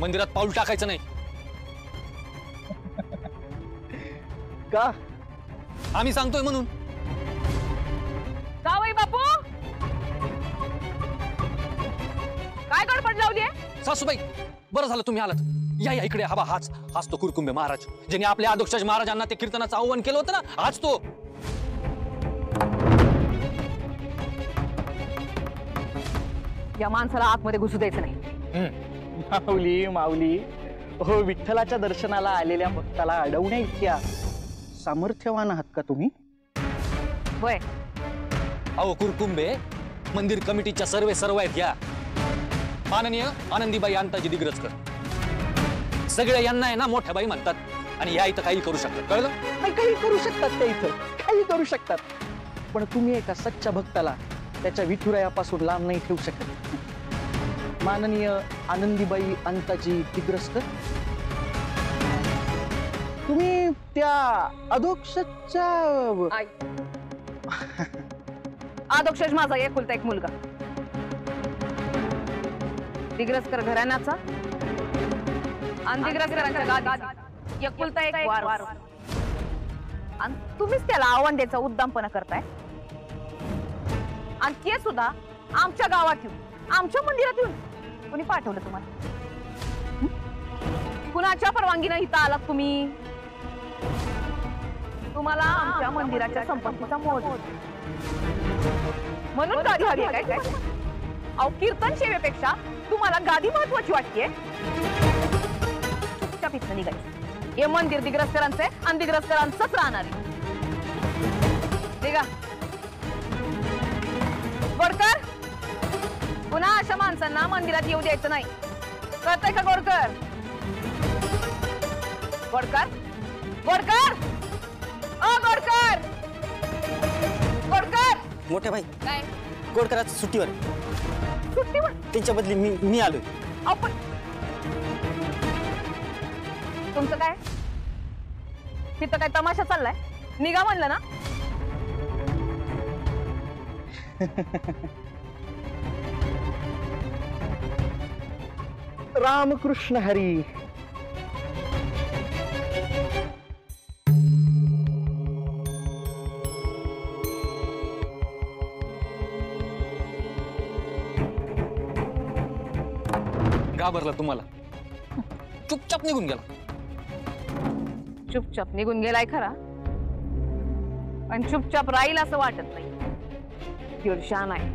मंदिरात पाऊल टाकायचं नाही. का? आम्ही सांगतोय म्हणून. जावई बापू, काय गडबड लावली आहे? सासूबाई, बरं झालं तुम्ही आलात. या या इकडे. हवा हाच हाच तो कुरकुंबे महाराज, ज्यांनी आपल्या आदोक्षाज महाराजांना ते कीर्तनाचं आव्हान केलं होतं ना, हाच तो. या माणसाला आतमध्ये घुसू द्यायचं नाही. माऊली माऊली, हो विठ्ठलाच्या दर्शनाला आलेल्या भक्ताला अडवण्या इतक्या सामर्थ्यवान आहात का तुम्ही? वय अहो कुरकुंबे, मंदिर कमिटीच्या सर्व आहेत या. माननीय आनंदीबाई अंताजी दिग्रजकर, सगळे यांना आहे ना मोठ्या बाई म्हणतात. आणि या इथं काही करू शकतात, कळलं? काही करू शकतात ते, इथं काही करू शकतात. पण तुम्ही एका सच्च्या भक्ताला त्याच्या विठुरायापासून लांब नाही ठेवू शकत. माननीय आनंदीबाई अंताजी दिग्रजकर, तुम्ही त्या अधोक्षच्या आदोक्षज माझा एकुलता एक मुलगा, दिग्रजकर घराण्याचा आणि दिग्रजकरांच्या गादीचा एकुलता एक वारस. आणि तुम्हीच त्याला आव्हान द्यायचा उद्दामपणा करताय. आणि ते सुद्धा आमच्या गावात येऊन, आमच्या मंदिरात येऊन. कोणी पाठवलं तुम्हाला? कुणाच्या परवानगीनं इथं आलात तुम्ही? तुम्हाला आमच्या मंदिराच्या संपत्तीचा मोह म्हणून गादी हवी आहे काय? अहो, कीर्तन सेवेपेक्षा तुम्हाला गादी महत्वाची वाटते. चुपचाप इथं निघायचं. हे मंदिर दिग्रजकरांचं आहे आणि दिग्रजकरांचंच राहणार आहे. निघा. गोडकर, पुन्हा अशा माणसांना मंदिरात येऊ द्यायचं नाही, कळतंय का गोडकर? गोडकर, गोडकर, ओ गोडकर, गोडकर. मोठ्या भाई, काय गोडकराचं सुट्टीवर. सुट्टीवर? त्यांच्या बदली मी आलोय. आपण तुमचं काय तिथं काय तमाशा चाललाय? निघा म्हणलं ना. रामकृष्ण हरी. घाबरला तुम्हाला? चुपचाप निघून गेला. चुपचाप निघून गेलाय खरा, पण चुपचाप राहील असं वाटत नाही. दीडशान आहे.